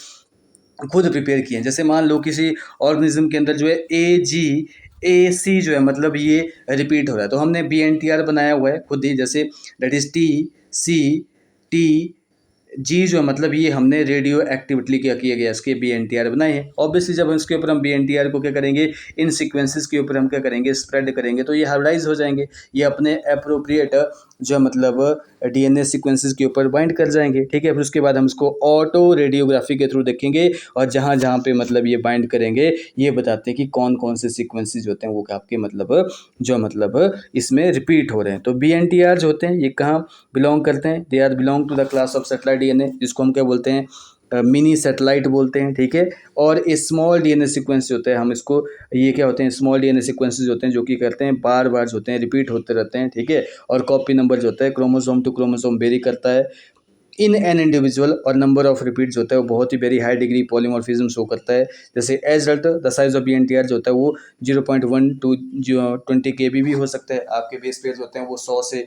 खुद प्रिपेयर किए हैं। जैसे मान लो किसी ऑर्गेनिज्म के अंदर जो है AGAC जो है मतलब ये रिपीट हो रहा है, तो हमने BNTR बनाया हुआ है खुद ही। जैसे दैट इज TCTG जो है मतलब ये हमने रेडियो एक्टिविटी क्या किया गया, इसके BNTR बनाए हैं। ऑब्वियसली जब इसके ऊपर हम BNTR को क्या करेंगे, इन सीक्वेंसेस के ऊपर हम क्या करेंगे, स्प्रेड करेंगे, तो ये हाइब्रिडाइज हो जाएंगे। ये अपने अप्रोप्रिएट जो है मतलब डीएनए सीक्वेंसेस के ऊपर बाइंड कर जाएंगे। ठीक है, फिर उसके बाद हम इसको ऑटो रेडियोग्राफी के थ्रू देखेंगे, और जहाँ जहाँ पे मतलब ये बाइंड करेंगे ये बताते हैं कि कौन कौन से सीक्वेंसेस होते हैं वो आपके मतलब जो मतलब इसमें रिपीट हो रहे हैं। तो BNTR जो होते हैं ये कहाँ बिलोंग करते हैं, they are belong to the class of satellite DNA, जिसको हम क्या बोलते हैं, मिनी सेटेलाइट बोलते हैं। ठीक है, और ये स्मॉल डीएनए सीक्वेंस होते हैं, हम इसको, ये क्या होते हैं, स्मॉल डीएनए सीक्वेंसेस होते हैं जो कि करते हैं बार बार होते हैं, रिपीट होते रहते हैं। ठीक है, और कॉपी नंबर जो होता है क्रोमोसोम टू क्रोमोसोम वेरी करता है इन एन इंडिविजुअल, और नंबर ऑफ रिपीट्स होता है वो बहुत ही very high degree polymorphism show करता है। जैसे as result the size of BNTR जो होता है वो 0.1 to 20 KB भी हो सकता है। आपके बेस पेयर्स होते हैं वो 100 से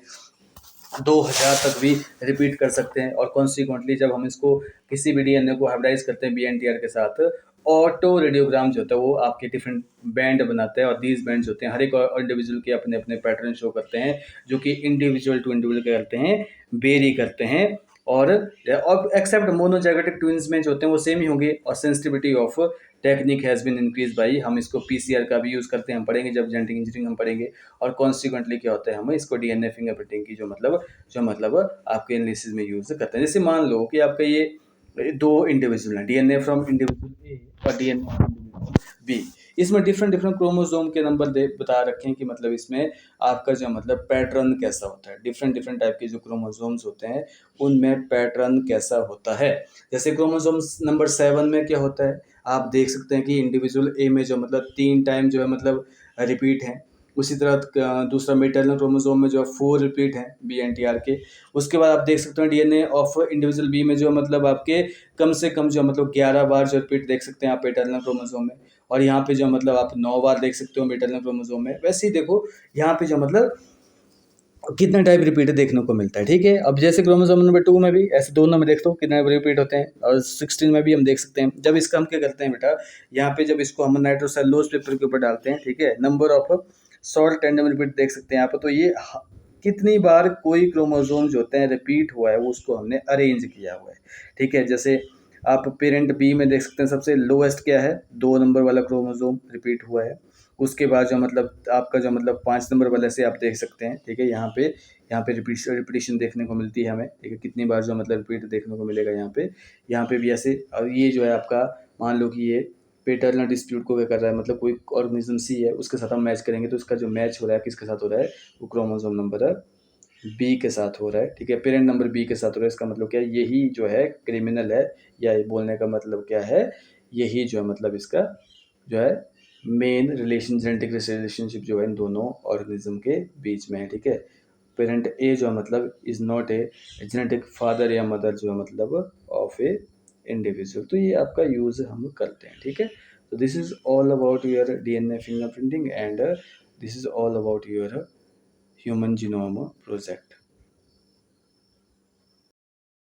2000 तक भी रिपीट कर सकते हैं। और कॉन्सिक्वेंटली जब हम इसको किसी भी डीएनए को हाइब्रिडाइज करते हैं BNTR के साथ, ऑटो रेडियोग्राम जो होता है वो आपके डिफरेंट बैंड बनाते हैं, और दीज बैंड्स होते हैं हर एक इंडिविजुअल के अपने अपने पैटर्न शो करते हैं, जो कि इंडिविजुअल टू इंडिविजुअल क्या करते हैं, वेरी करते हैं। और एक्सेप्ट मोनोजाइगोटिक ट्विंस में जो होते हैं वो सेम ही होंगे। और sensitivity of technique has been increase by, हम इसको PCR का भी यूज़ करते हैं, हम पढ़ेंगे जब जेनेटिक इंजीनियरिंग हम पढ़ेंगे। और कॉन्सिक्वेंटली क्या होता है, हम इसको डीएनए फिंगरप्रिंटिंग की जो मतलब आपके एनालिसिस में यूज़ करते हैं। जैसे मान लो कि आपका ये दो इंडिविजुअल हैं, डीएनए फ्रॉम इंडिविजुअल ए और डीएनए फ्रॉम इंडिविजुअल बी। इसमें डिफरेंट डिफरेंट क्रोमोसोम के नंबर दे बता रखे हैं कि मतलब इसमें आपका जो मतलब पैटर्न कैसा होता है। डिफरेंट डिफरेंट टाइप के जो क्रोमोसोम्स होते हैं उनमें पैटर्न कैसा होता है। जैसे क्रोमोसोम्स नंबर 7 में क्या होता है, आप देख सकते हैं कि इंडिविजुअल ए में जो मतलब 3 टाइम जो है मतलब रिपीट है। उसी तरह दूसरा मेटर्नल क्रोमोसोम में जो 4 रिपीट हैं BNTR के। उसके बाद आप देख सकते हैं डीएनए ऑफ इंडिविजुअल बी में जो मतलब आपके कम से कम जो मतलब 11 बार जो रिपीट देख सकते हैं आप पैटर्नल क्रोमोसोम में। और यहाँ पे जो मतलब आप 9 बार देख सकते हो मेटर्नल क्रोमोसोम में। वैसे ही देखो यहाँ पे जो मतलब कितना टाइप रिपीट देखने को मिलता है। ठीक है, अब जैसे क्रोमोसोम नंबर 2 में भी ऐसे दोनों में देख लो कितने रिपीट होते हैं, और 16 में भी हम देख सकते हैं। जब इसका हम क्या करते हैं बेटा, यहाँ पे जब इसको हम नाइट्रोसेलुलोज पेपर के ऊपर डालते हैं, ठीक है, number of short tandem repeat देख सकते हैं आप। तो ये कितनी बार कोई क्रोमोसोम जो होते हैं रिपीट हुआ है वो उसको हमने अरेंज किया हुआ है। ठीक है, जैसे आप पेरेंट बी में देख सकते हैं सबसे लोएस्ट क्या है, 2 नंबर वाला क्रोमोसोम रिपीट हुआ है। उसके बाद जो मतलब आपका जो मतलब 5 नंबर वाले से आप देख सकते हैं। ठीक है, यहाँ पे रिपीटिशन देखने को मिलती है हमें। ठीक है, कितनी बार जो मतलब रिपीट देखने को मिलेगा यहाँ पे भी ऐसे। और ये जो है आपका, मान लो कि ये पेटर्नल डिस्प्यूट को क्या कर रहा है, मतलब कोई ऑर्गेनिज्म सी है उसके साथ हम मैच करेंगे, तो उसका जो मैच हो रहा है किसके साथ हो रहा है, वो क्रोमोसोम नंबर बी के साथ हो रहा है। ठीक है, पेरेंट नंबर बी के साथ हो रहा है। इसका मतलब क्या है, यही जो है क्रिमिनल है, या ये बोलने का मतलब क्या है, यही जो है मतलब इसका जो है मेन रिलेशन, जेनेटिक रिलेशनशिप जो है इन दोनों ऑर्गेनिज्म के बीच में है। ठीक है, पेरेंट ए जो है मतलब is not a genetic father या मदर जो है मतलब ऑफ ए इंडिविजुअल। तो ये आपका यूज़ हम करते हैं। ठीक है, तो this is all about your DNA fingerprinting, and this is all about your human genome project.